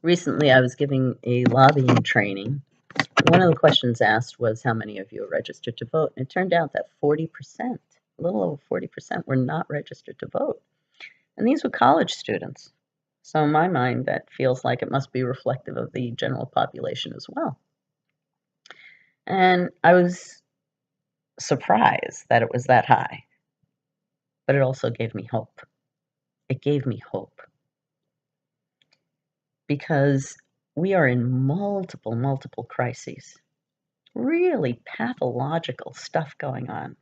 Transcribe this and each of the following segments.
Recently, I was giving a lobbying training. One of the questions asked was how many of you are registered to vote, and it turned out that 40%, a little over 40%, were not registered to vote. And these were college students. So in my mind, that feels like it must be reflective of the general population as well. And I was surprised that it was that high, but it also gave me hope. It gave me hope because we are in multiple crises, really pathological stuff going on.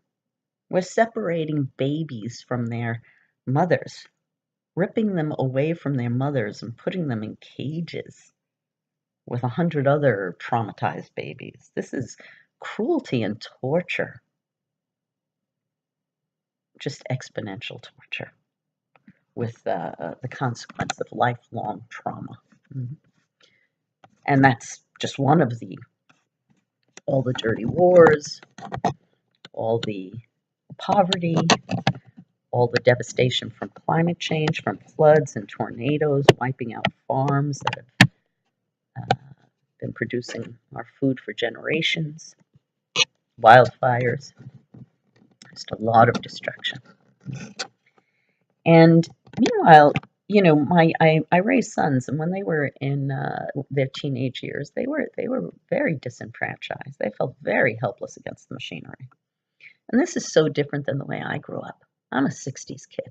We're separating babies from their mothers, ripping them away from their mothers and putting them in cages with 100 other traumatized babies. This is cruelty and torture, just exponential torture with the consequence of lifelong trauma. Mm-hmm. And that's just one of all the dirty wars, all the poverty, all the devastation from climate change, from floods and tornadoes, wiping out farms that have been producing our food for generations, wildfires, just a lot of destruction. And meanwhile, I raised sons, and when they were in their teenage years, they were very disenfranchised. They felt very helpless against the machinery. And this is so different than the way I grew up. I'm a 60s kid.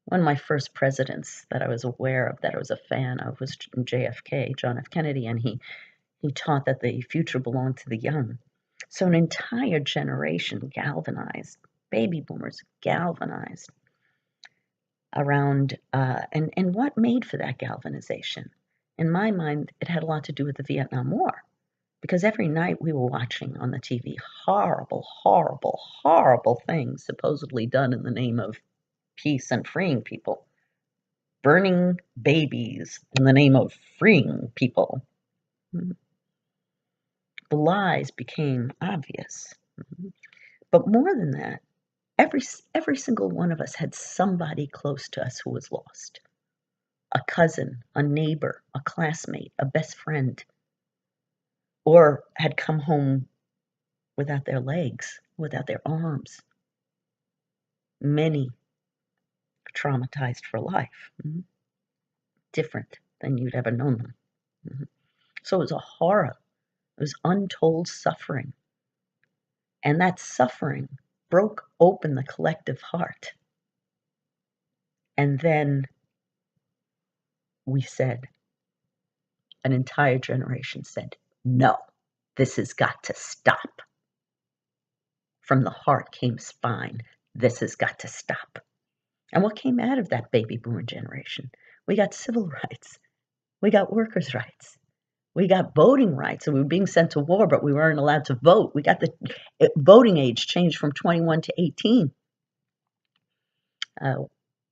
One of my first presidents that I was aware of, that I was a fan of, was JFK, John F. Kennedy, and he taught that the future belonged to the young. So an entire generation galvanized, baby boomers galvanized around, and what made for that galvanization? In my mind, it had a lot to do with the Vietnam War, because every night we were watching on the TV horrible things supposedly done in the name of peace and freeing people, burning babies in the name of freeing people. The lies became obvious. But more than that, every single one of us had somebody close to us who was lost. A cousin, a neighbor, a classmate, a best friend, or had come home without their legs, without their arms. Many traumatized for life, different than you'd ever known them. So it was a horror. It was untold suffering. And that suffering broke open the collective heart. And then we said, an entire generation said, no, this has got to stop. From the heart came spine. This has got to stop. And what came out of that baby boomer generation? We got civil rights. We got workers' rights. We got voting rights. And we were being sent to war, but we weren't allowed to vote. We got the voting age changed from 21 to 18.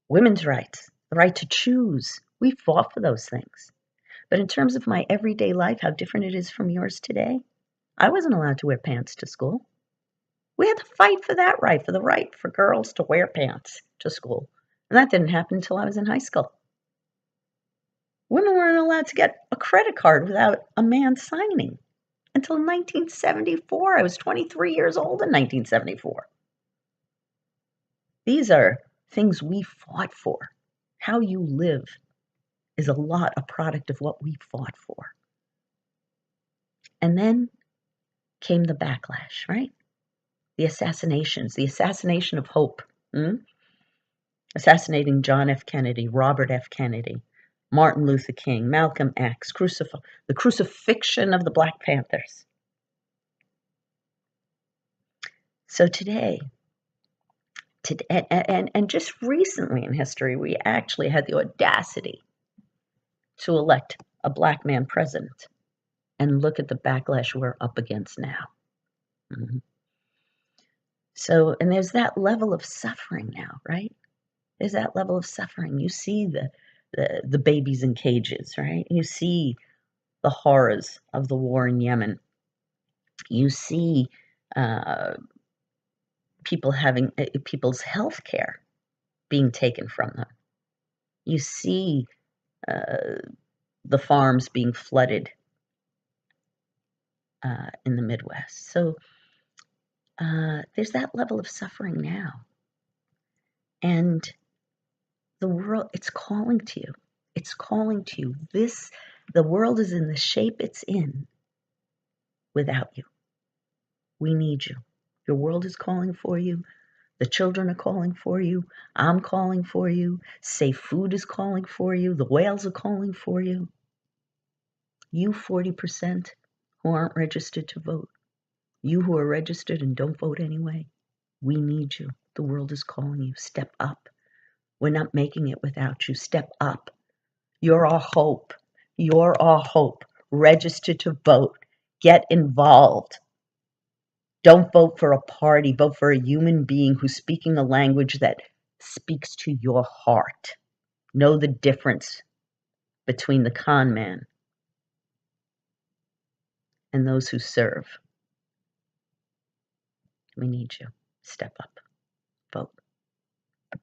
Women's rights, the right to choose. We fought for those things. But in terms of my everyday life, how different it is from yours today, I wasn't allowed to wear pants to school. We had to fight for that right, for the right for girls to wear pants to school. And that didn't happen until I was in high school. Women weren't allowed to get a credit card without a man signing until 1974. I was 23 years old in 1974. These are things we fought for. How you live is a lot a product of what we fought for. And then came the backlash, right? The assassinations, the assassination of hope. Assassinating John F. Kennedy, Robert F. Kennedy, Martin Luther King, Malcolm X, the crucifixion of the Black Panthers. So today, and just recently in history, we actually had the audacity to elect a black man president. And look at the backlash we're up against now. So, and there's that level of suffering now, right? There's that level of suffering. You see the babies in cages, right? You see the horrors of the war in Yemen. You see people's health care being taken from them. You see the farms being flooded in the Midwest. So there's that level of suffering now. And the world, it's calling to you. It's calling to you. The world is in the shape it's in without you. We need you. Your world is calling for you. The children are calling for you. I'm calling for you. Safe food is calling for you. The whales are calling for you. You 40% who aren't registered to vote. You who are registered and don't vote anyway. We need you. The world is calling you. Step up. We're not making it without you. Step up. You're our hope. You're our hope. Register to vote. Get involved. Don't vote for a party. Vote for a human being who's speaking a language that speaks to your heart. Know the difference between the con man and those who serve. We need you. Step up. Vote.